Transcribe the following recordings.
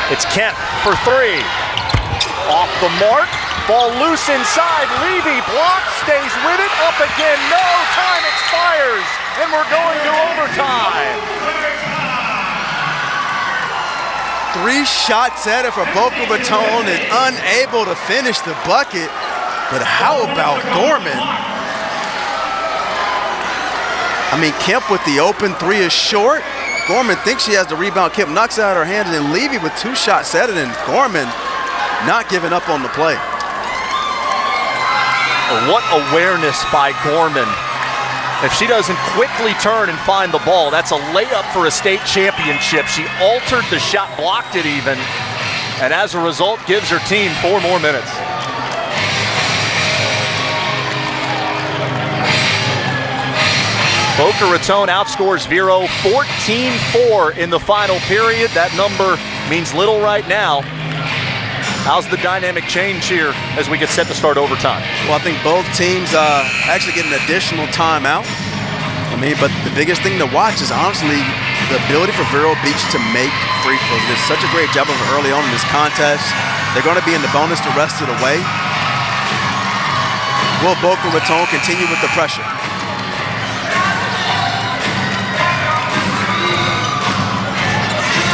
It's Kemp for three. Off the mark. Ball loose inside. Levy blocks, stays with it. Up again. No. Time expires. And we're going to overtime. 3 shots at it for Boca Raton and unable to finish the bucket. But how about Gorman? I mean, Kemp with the open 3 is short. Gorman thinks she has the rebound. Kemp knocks it out of her hand, and then Levy with 2 shots at it, and Gorman not giving up on the play. What awareness by Gorman. If she doesn't quickly turn and find the ball, that's a layup for a state championship. She altered the shot, blocked it even, and as a result gives her team 4 more minutes. Boca Raton outscores Vero 14-4 in the final period. That number means little right now. How's the dynamic change here as we get set to start overtime? Well, I think both teams actually get an additional timeout. But the biggest thing to watch is honestly the ability for Vero Beach to make free throws. They did such a great job of it early on in this contest. They're going to be in the bonus the rest of the way. Will Boca Raton continue with the pressure?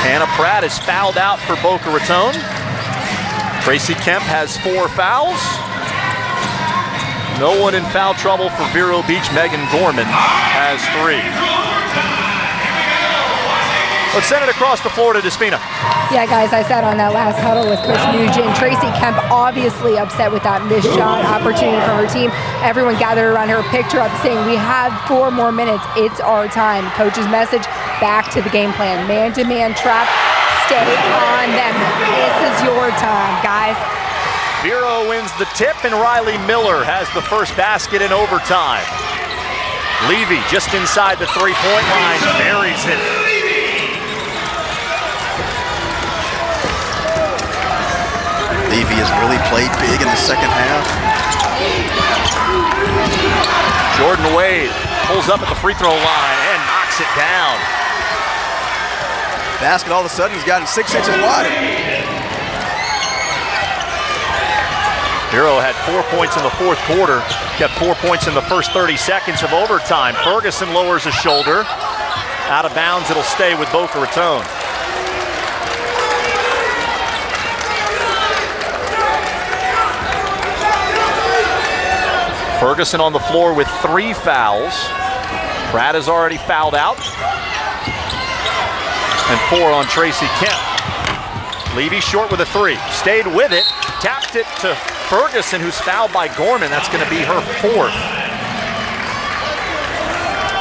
Hannah Pratt is fouled out for Boca Raton. Tracy Kemp has 4 fouls. No one in foul trouble for Vero Beach. Megan Gorman has 3. Let's send it across the floor to Despina. Yeah, guys, I sat on that last huddle with Coach Nugent. Tracy Kemp obviously upset with that missed shot opportunity from her team. Everyone gathered around her, picked her up, saying, we have 4 more minutes. It's our time. Coach's message, back to the game plan. Man-to-man trap. Stay on them. This is your time, guys. Vero wins the tip, and Riley Miller has the first basket in overtime. Levy just inside the 3-point line, buries it. Levy has really played big in the second half. Jordan Wade pulls up at the free throw line and knocks it down. Basket all of a sudden has gotten 6 inches wider. Vero had 4 points in the fourth quarter, got 4 points in the first 30 seconds of overtime. Ferguson lowers his shoulder. Out of bounds, it'll stay with Boca Raton. Ferguson on the floor with 3 fouls. Pratt has already fouled out. And 4 on Tracy Kemp. Levy short with a 3. Stayed with it. Tapped it to Ferguson, who's fouled by Gorman. That's going to be her 4th.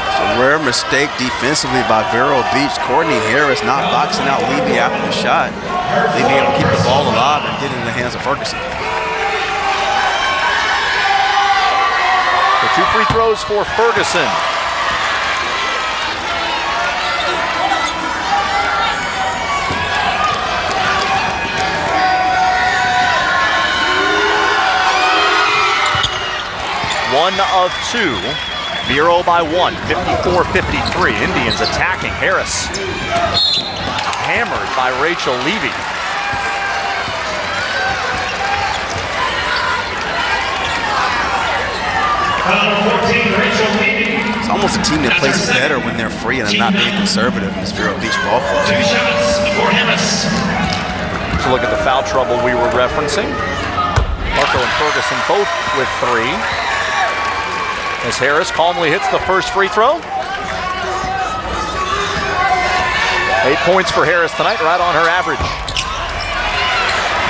It's a rare mistake defensively by Vero Beach. Courtney Harris not boxing out Levy after the shot. Levy able to keep the ball alive and get it in the hands of Ferguson. The 2 free throws for Ferguson. One of 2. Vero by 1, 54-53. Indians attacking Harris. Hammered by Rachel Levy. It's almost a team that plays better when they're free and not being conservative in this Vero Beach ball club. 2 shots for Harris. So look at the foul trouble we were referencing. Marco and Ferguson both with 3. As Harris calmly hits the first free throw. 8 points for Harris tonight, right on her average.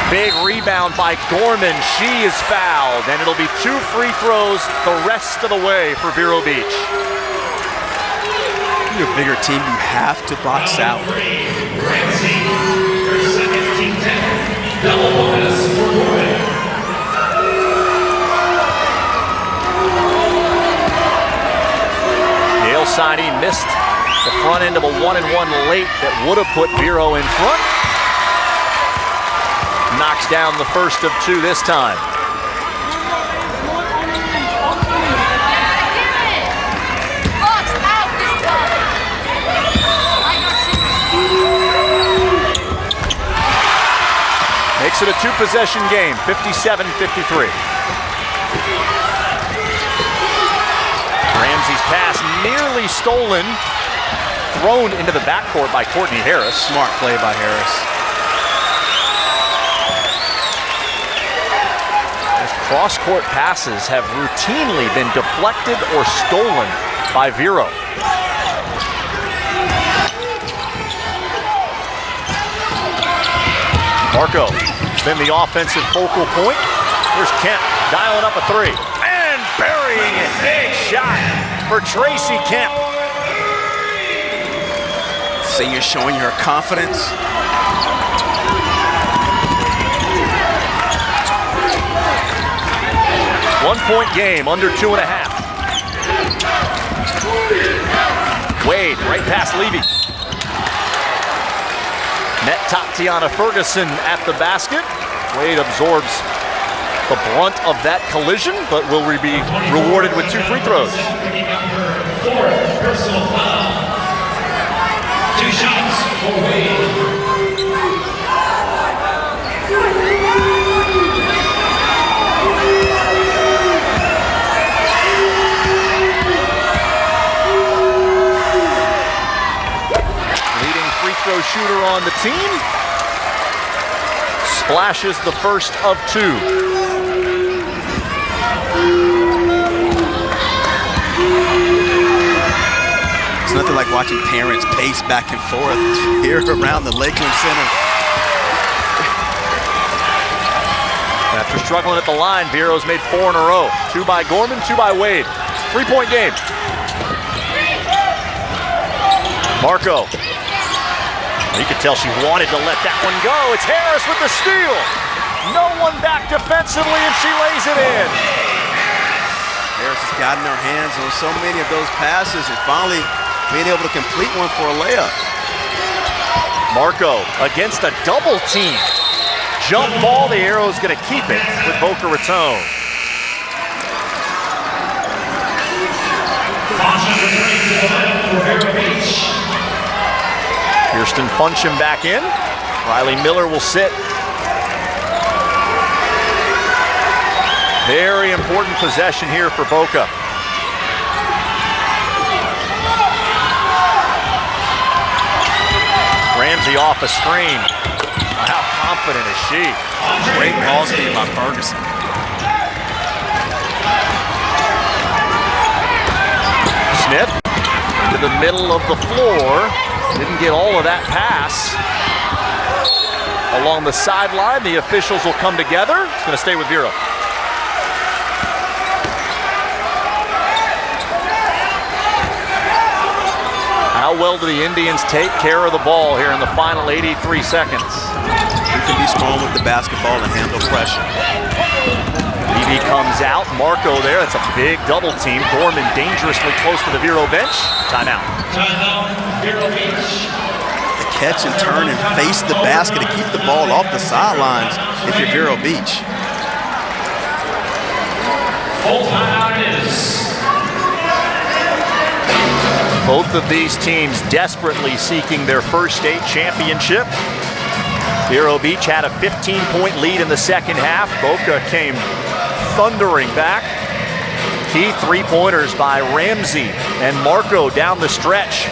Big rebound by Gorman. She is fouled, and it'll be 2 free throws the rest of the way for Vero Beach. You're a bigger team, you have to box out. Double bonus for Gorman. Signing missed the front end of a 1-and-1 late that would have put Vero in front. Knocks down the first of 2 this time. makes it a two-possession game, 57-53. Ramsey's pass nearly stolen, thrown into the backcourt by Courtney Harris. Smart play by Harris. Cross-court passes have routinely been deflected or stolen by Vero. Marco been the offensive focal point. Here's Kemp dialing up a three and burying it. Big shot for Tracy Kemp. Senior showing her confidence. One-point game, under 2.5. Wade, right past Levy. Met Tatiana Ferguson at the basket. Wade absorbs the brunt of that collision, but will be rewarded with 2 free throws. Fourth personal foul. 2 shots for Wade. Free throw shooter on the team. Splashes the first of 2. It's nothing like watching parents pace back and forth here around the Lakeland Center. After struggling at the line, Vero's made 4 in a row. 2 by Gorman, 2 by Wade. 3-point game. Marco. You could tell she wanted to let that one go. It's Harris with the steal. No one back defensively, and she lays it in. Harris has gotten her hands on so many of those passes and finally being able to complete one for a layup. Marco against a double team. Jump ball, the Arrow's gonna keep it with Boca Raton. Kirsten Funchim back in. Riley Miller will sit. Very important possession here for Boca. Ramsey off a screen. How confident is she? Great ball game by Ferguson. Smith into the middle of the floor. Didn't get all of that pass. Along the sideline, the officials will come together. It's going to stay with Vero. How well do the Indians take care of the ball here in the final 83 seconds? You can be strong with the basketball and handle pressure. Levy comes out. Marco there. That's a big double team. Gorman dangerously close to the Vero bench. Timeout. Timeout, Vero Beach. To catch and turn and face the basket to keep the ball off the sidelines if you're Vero Beach. Full timeout is. Both of these teams desperately seeking their first state championship. Vero Beach had a 15-point lead in the second half. Boca came thundering back. Key 3-pointers by Ramsey and Marco down the stretch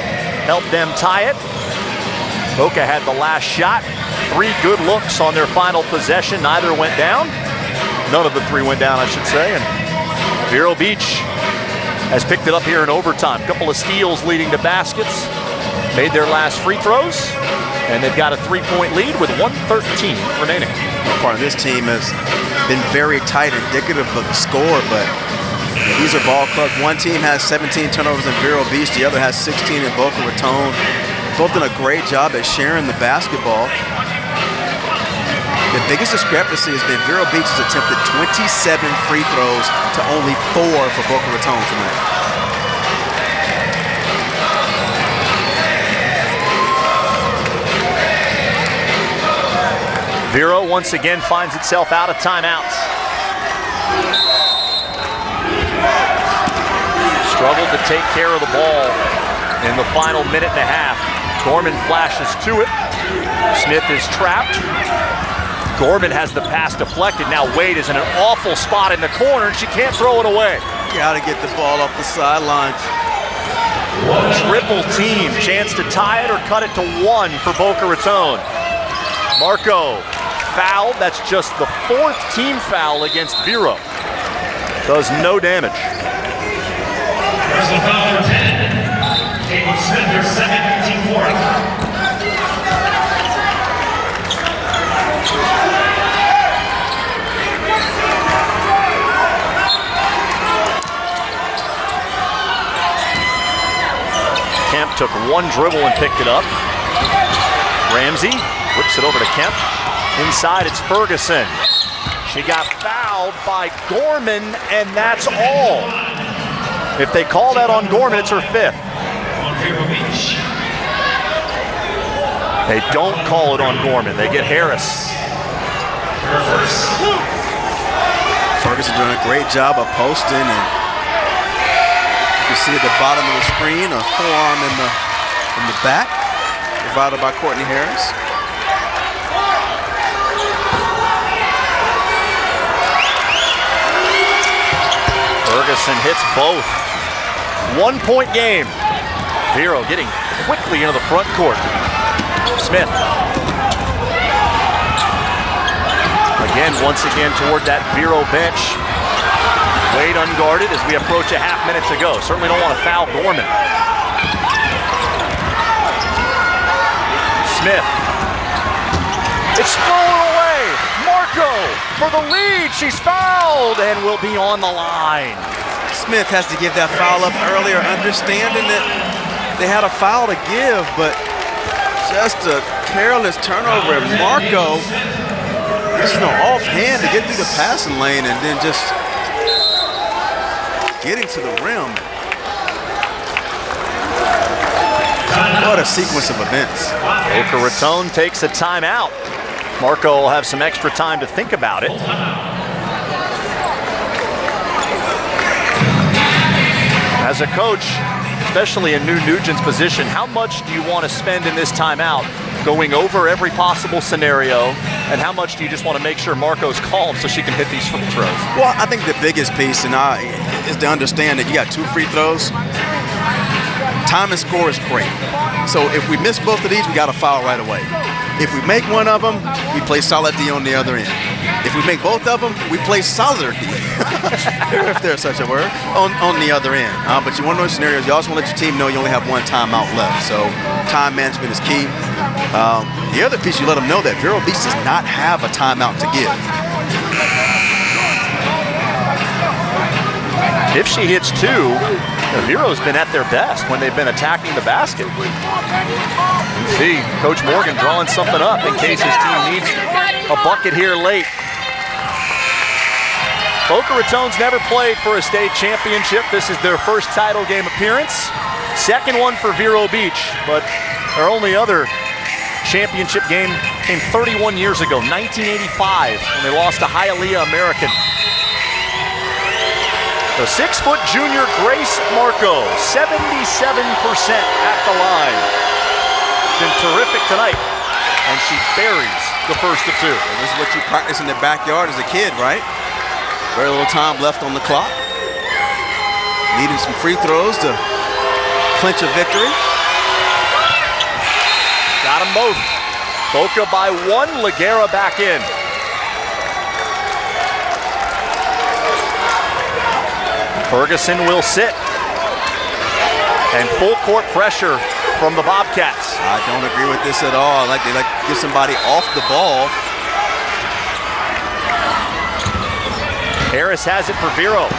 helped them tie it. Boca had the last shot. 3 good looks on their final possession. Neither went down. None of the 3 went down, I should say. And Vero Beach has picked it up here in overtime. Couple of steals leading to baskets. Made their last free throws. And they've got a 3-point lead with 1:13 remaining. Part of this team has been very tight, indicative of the score, but these are ball clubs. One team has 17 turnovers in Vero Beach, the other has 16 in Boca Raton. Both done a great job at sharing the basketball. The biggest discrepancy has been Vero Beach has attempted 27 free throws to only 4 for Boca Raton tonight. Vero once again finds itself out of timeouts. Struggled to take care of the ball in the final minute and a half. Gorman flashes to it. Smith is trapped. Gorman has the pass deflected. Now Wade is in an awful spot in the corner, and she can't throw it away. Got to get the ball off the sidelines. Triple team, chance to tie it or cut it to 1 for Boca Raton. Marco fouled. That's just the 4th team foul against Vero. Does no damage. Personal foul number 10. Caitlin Smith, her second, team fourth. Kemp took 1 dribble and picked it up. Ramsey whips it over to Kemp. Inside, it's Ferguson. She got fouled by Gorman, and that's all. If they call that on Gorman, it's her 5th. On Vero Beach. They don't call it on Gorman. They get Harris. Her first. Ferguson doing a great job of posting, and you can see at the bottom of the screen a forearm in the back, provided by Courtney Harris. Ferguson hits both. 1-point game. Vero getting quickly into the front court. Smith. Once again toward that Vero bench. Wade unguarded as we approach a half minute to go. Certainly don't want to foul Gorman. Smith. It's thrown away. Marco for the lead. She's fouled and will be on the line. Smith has to give that foul up earlier, understanding that they had a foul to give, but just a careless turnover. Marco, just no offhand to get through the passing lane and then just getting to the rim. What a sequence of events. Boca Raton takes a timeout. Marco will have some extra time to think about it. As a coach, especially in Nugent's position, how much do you want to spend in this timeout going over every possible scenario, and how much do you just want to make sure Marco's calm so she can hit these free throws? Well, I think the biggest piece is to understand that you got 2 free throws. Time and score is great. So if we miss both of these, we got to foul right away. If we make one of them, we play solid D on the other end. If we make both of them, we play solider D, if there's such a word, on the other end. But you want to know scenarios, you also want to let your team know you only have 1 timeout left. So time management is key. The other piece, you let them know that Vero Beach does not have a timeout to give. If she hits 2, Vero's been at their best when they've been attacking the basket. You see Coach Morgan drawing something up in case his team needs a bucket here late. Boca Raton's never played for a state championship. This is their first title game appearance. Second one for Vero Beach, but their only other championship game came 31 years ago, 1985, when they lost to Hialeah American. The 6-foot junior Grace Marco, 77% at the line. Been terrific tonight, and she buries the first of 2. And this is what you practice in the backyard as a kid, right? Very little time left on the clock. Needing some free throws to clinch a victory. Got them both. Boca by 1, Laguerra back in. Ferguson will sit. And full court pressure from the Bobcats. I don't agree with this at all. They like to get somebody off the ball. Harris has it for Vero.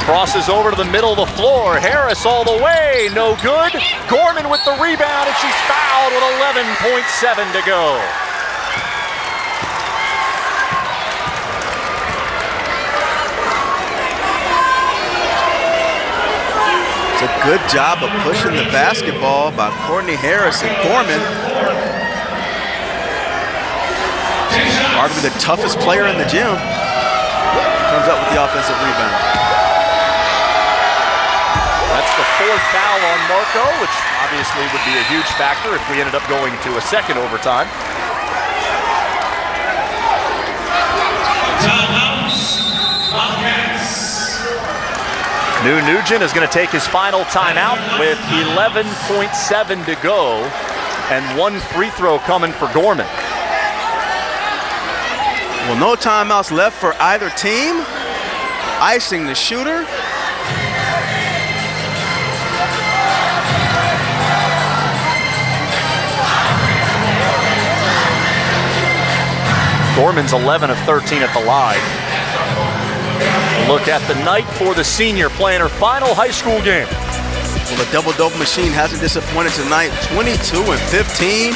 Crosses over to the middle of the floor. Harris all the way, no good. Gorman with the rebound, and she's fouled with 11.7 to go. It's a good job of pushing the basketball by Courtney Harris and Gorman. Arguably the toughest player in the gym. Comes up with the offensive rebound. That's the 4th foul on Marco, which obviously would be a huge factor if we ended up going to a second overtime. New Nugent is going to take his final timeout with 11.7 to go and one free throw coming for Gorman. Well, no timeouts left for either team. Icing the shooter. Gorman's 11 of 13 at the line. Look at the night for the senior playing her final high school game. Well, the double-double machine hasn't disappointed tonight. 22 and 15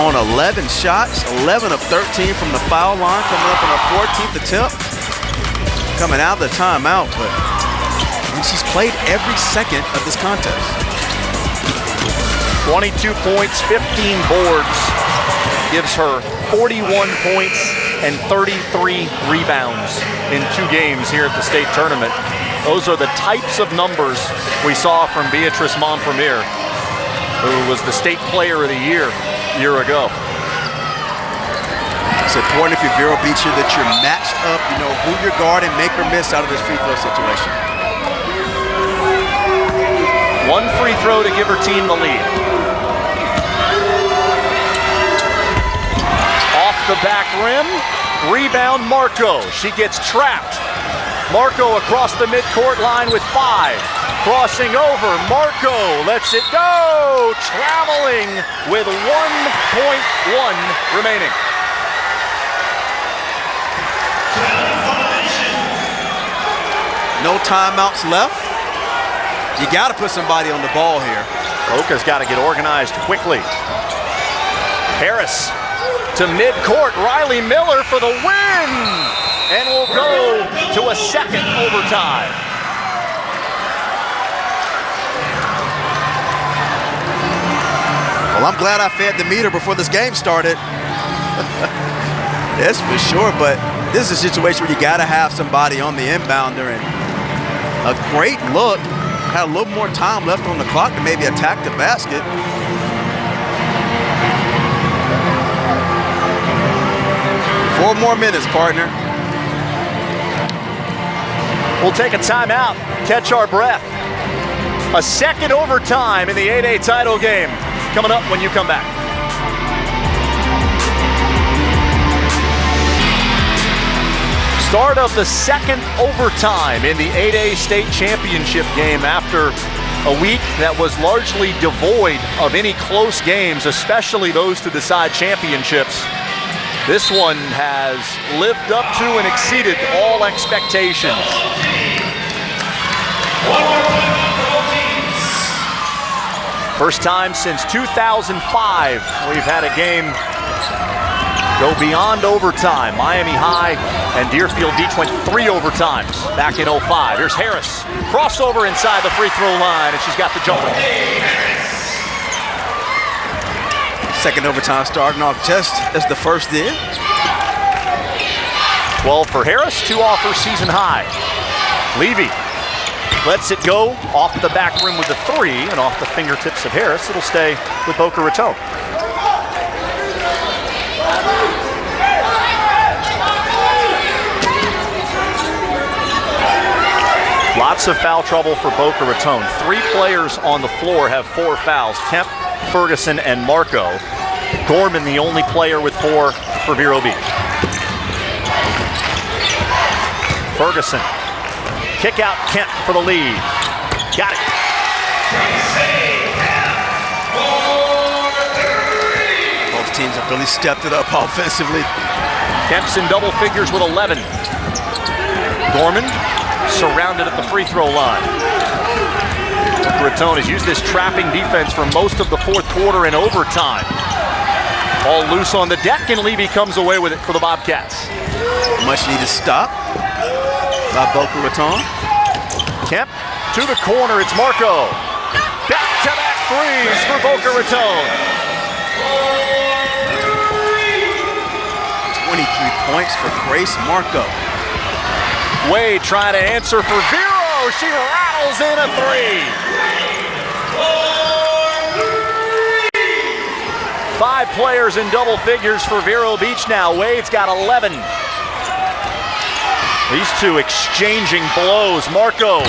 on 11 shots. 11 of 13 from the foul line, coming up on her 14th attempt. Coming out of the timeout, but she's played every second of this contest. 22 points, 15 boards, gives her 41 points and 33 rebounds in 2 games here at the state tournament. Those are the types of numbers we saw from Beatrice Montpremier, who was the state player of the year a year ago. It's important if you're Vero Beach here that you're matched up, you know who you're guarding, make or miss out of this free throw situation. One free throw to give her team the lead. Off the back rim, rebound Marco. She gets trapped. Marco across the midcourt line with 5. Crossing over, Marco lets it go. Traveling with 1.1 remaining. No timeouts left. You got to put somebody on the ball here. Boca's got to get organized quickly. Harris to midcourt, Riley Miller for the win! And we'll go to a second overtime. Well, I'm glad I fed the meter before this game started. That's for sure, but this is a situation where you got to have somebody on the inbounder, and a great look. Had a little more time left on the clock to maybe attack the basket. Four more minutes, partner. We'll take a timeout, catch our breath. A second overtime in the 8A title game coming up when you come back. Start of the second overtime in the 8A state championship game after a week that was largely devoid of any close games, especially those to decide championships. This one has lived up to and exceeded all expectations. First time since 2005 we've had a game go beyond overtime. Miami High and Deerfield Beach went 3 overtimes back in 05. Here's Harris, crossover inside the free throw line, and she's got the jumper. Second overtime starting off just as the first did. 12 for Harris, 2 off her season high. Levy lets it go off the back rim with the 3 and off the fingertips of Harris. It'll stay with Boca Raton. Lots of foul trouble for Boca Raton. 3 players on the floor have 4 fouls. Kemp, Ferguson, and Marco. Gorman, the only player with 4 for Vero Beach. Ferguson, kick out Kemp for the lead. Got it. Both teams have really stepped it up offensively. Kemp's in double figures with 11. Gorman surrounded at the free throw line. Boca Raton has used this trapping defense for most of the fourth quarter and overtime. All loose on the deck, and Levy comes away with it for the Bobcats. Much needed stop by Boca Raton. Kemp to the corner, it's Marco. Back-to-back threes for Boca Raton. 23 points for Grace Marco. Wade trying to answer for Vero. She rattles in a 3. 5 players in double figures for Vero Beach now. Wade's got 11. These two exchanging blows. Marco,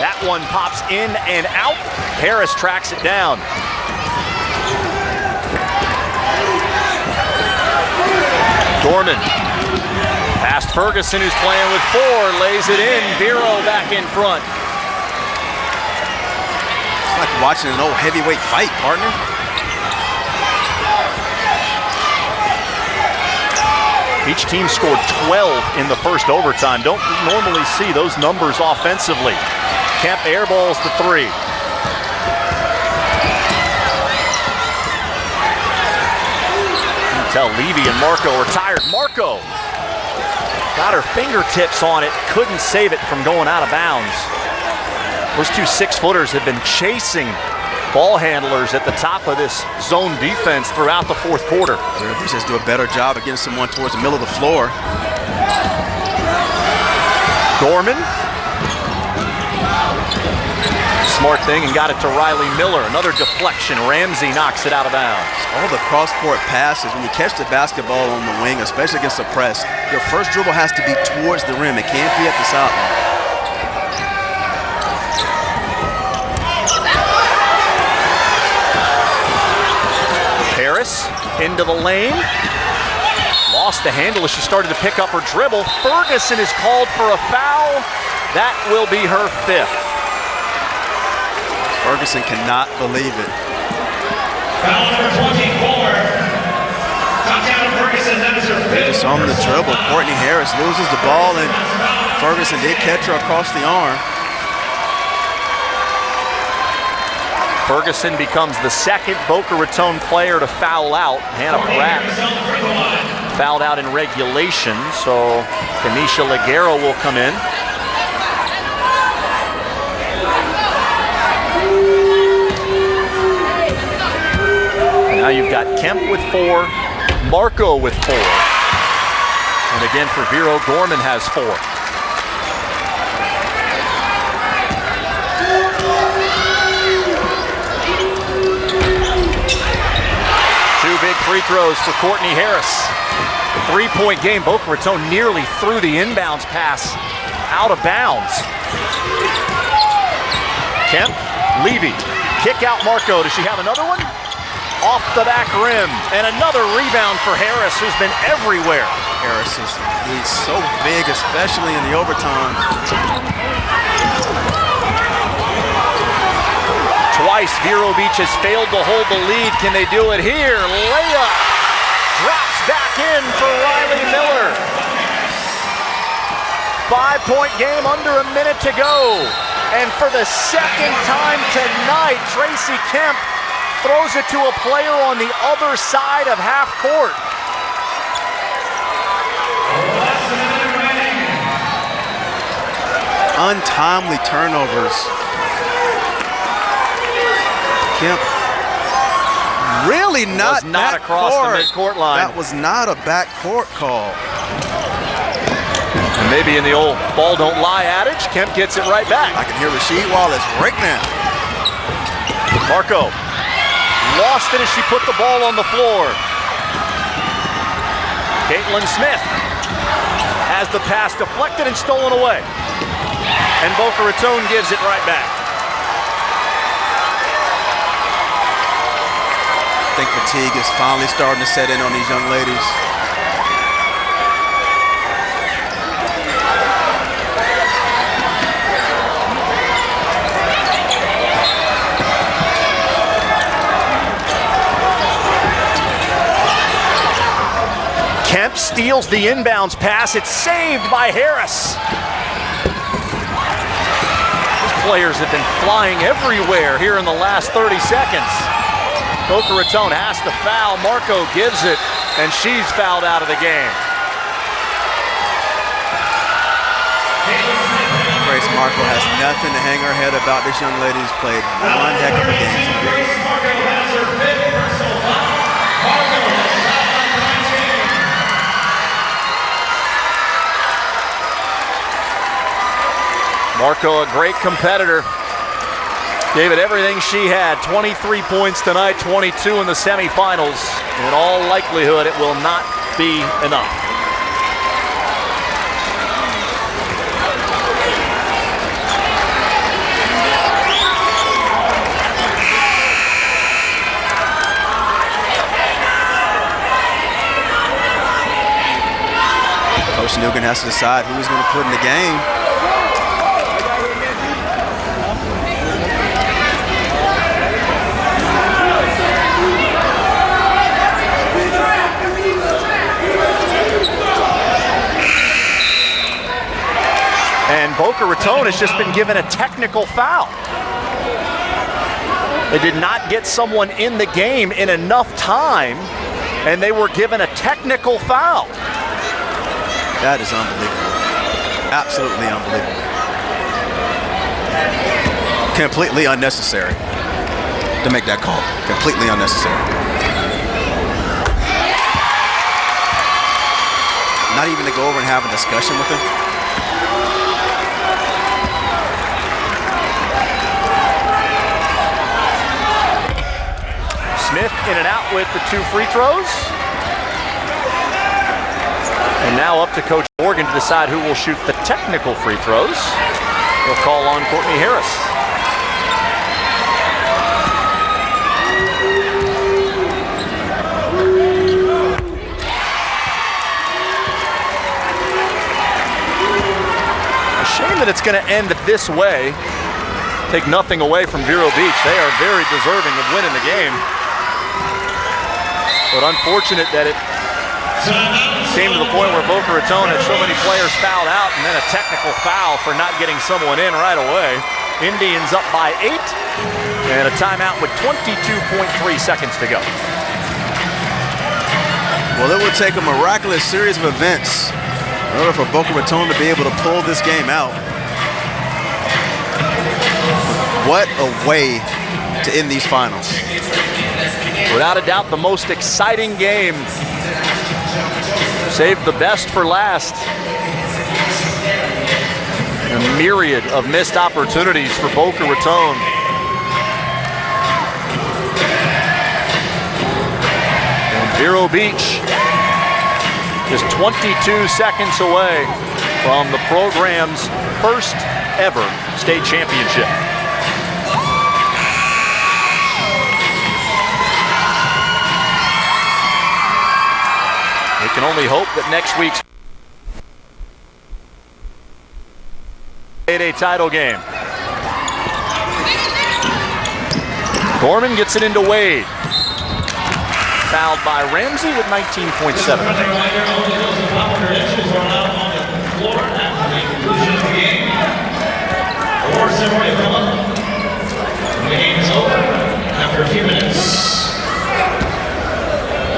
that one pops in and out. Harris tracks it down. Gorman, past Ferguson, who's playing with 4, lays it in. Vero back in front. It's like watching an old heavyweight fight, partner. Each team scored 12 in the first overtime. Don't normally see those numbers offensively. Kemp airballs the 3. You can tell Levy and Marco are tired. Marco got her fingertips on it, couldn't save it from going out of bounds. Those two 6-footers have been chasing ball handlers at the top of this zone defense throughout the fourth quarter. We just do a better job of getting someone towards the middle of the floor. Gorman. Smart thing and got it to Riley Miller. Another deflection. Ramsey knocks it out of bounds. All the cross-court passes, when you catch the basketball on the wing, especially against the press, your first dribble has to be towards the rim. It can't be at the sideline. Harris into the lane. Lost the handle as she started to pick up her dribble. Ferguson is called for a foul. That will be her 5th. Ferguson cannot believe it. Foul number 24. Tatiana Ferguson, that is her 5th. Just on the dribble, Courtney Harris loses the ball, and Ferguson did catch her across the arm. Ferguson becomes the 2nd Boca Raton player to foul out. Hannah Pratt fouled out in regulation, so Kanisha Leguero will come in. And now you've got Kemp with 4, Marco with 4. And again for Vero, Gorman has 4. Big free throws for Courtney Harris. 3-point game. Boca Raton nearly threw the inbounds pass out of bounds. Kemp, Levy, kick out Marco. Does she have another one? Off the back rim. And another rebound for Harris, who's been everywhere. Harris he's so big, especially in the overtime. Twice Vero Beach has failed to hold the lead. Can they do it here? Layup drops back in for Riley Miller. 5-point game, under a minute to go. And for the 2nd time tonight, Tracy Kemp throws it to a player on the other side of half court. Untimely turnovers. Kemp really not across the midcourt line. That was not a backcourt call. And maybe in the old ball don't lie adage, Kemp gets it right back. I can hear Rasheed Wallace right now. Marco lost it as she put the ball on the floor. Caitlin Smith has the pass deflected and stolen away. And Boca Raton gives it right back. I think fatigue is finally starting to set in on these young ladies. Kemp steals the inbounds pass. It's saved by Harris. These players have been flying everywhere here in the last 30 seconds. Boca Raton has to foul. Marco gives it, and she's fouled out of the game. Grace Marco has nothing to hang her head about. This young lady's played one heck of a game. Grace Marco has her 5th personal foul. Marco has fouled out tonight's game. Marco, a great competitor. Gave it everything she had. 23 points tonight, 22 in the semifinals. In all likelihood, it will not be enough. Coach Nugent has to decide who he's going to put in the game. And Boca Raton has just been given a technical foul. They did not get someone in the game in enough time, and they were given a technical foul. That is unbelievable. Absolutely unbelievable. Completely unnecessary to make that call. Completely unnecessary. Not even to go over and have a discussion with him. Smith in and out with the 2 free throws. And now up to Coach Morgan to decide who will shoot the technical free throws. He'll call on Courtney Harris. A shame that it's going to end this way. Take nothing away from Vero Beach. They are very deserving of winning the game. But unfortunate that it came to the point where Boca Raton had so many players fouled out and then a technical foul for not getting someone in right away. Indians up by 8 and a timeout with 22.3 seconds to go. Well, it would take a miraculous series of events in order for Boca Raton to be able to pull this game out. What a way to end these finals. Without a doubt, the most exciting game. Saved the best for last. A myriad of missed opportunities for Boca Raton. And Vero Beach is 22 seconds away from the program's first ever state championship. We can only hope that next week's a title game. Gorman gets it into Wade. Fouled by Ramsey with 19.7. The game is over after a few minutes.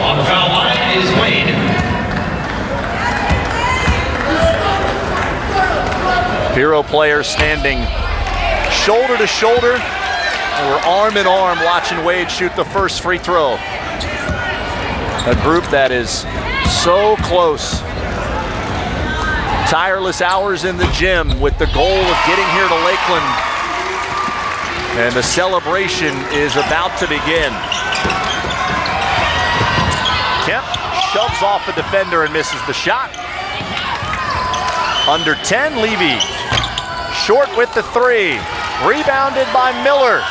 On the foul line is Wade. Vero players standing shoulder to shoulder, or arm in arm watching Wade shoot the first free throw. A group that is so close. Tireless hours in the gym with the goal of getting here to Lakeland. And the celebration is about to begin. Kemp shoves off a defender and misses the shot. Under 10, Levy. Short with the 3. Rebounded by Miller.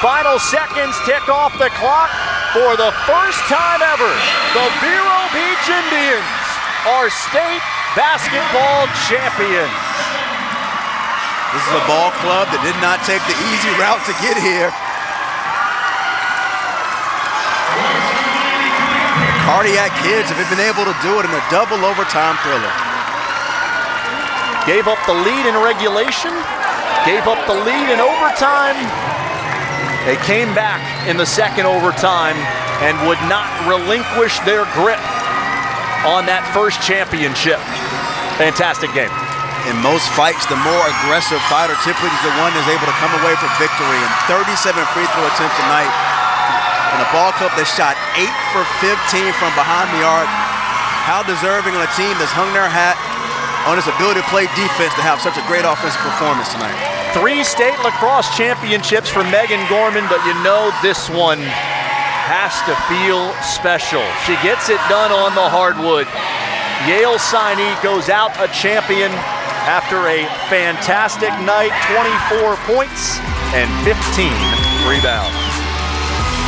Final seconds tick off the clock. For the first time ever, the Vero Beach Indians are state basketball champions. This is a ball club that did not take the easy route to get here. Cardiac Kids have been able to do it in a double overtime thriller. Gave up the lead in regulation, gave up the lead in overtime. They came back in the second overtime and would not relinquish their grip on that first championship. Fantastic game. In most fights, the more aggressive fighter typically is the one that's able to come away from victory. And 37 free throw attempts tonight. And a ball club that shot 8 for 15 from behind the arc. How deserving of a team that's hung their hat on its ability to play defense to have such a great offensive performance tonight. 3 state lacrosse championships for Megan Gorman, but you know this one has to feel special. She gets it done on the hardwood. Yale signee goes out a champion after a fantastic night, 24 points and 15 rebounds.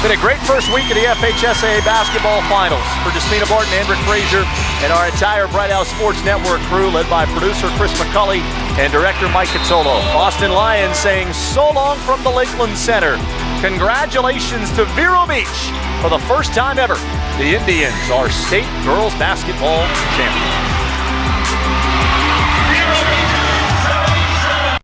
been a great first week of the FHSAA basketball finals. For Despina Barton, Andrew Frazier, and our entire Bright House Sports Network crew, led by producer Chris McCulley and director Mike Cottolo. Austin Lions saying so long from the Lakeland Center. Congratulations to Vero Beach. For the first time ever, the Indians are state girls basketball champions.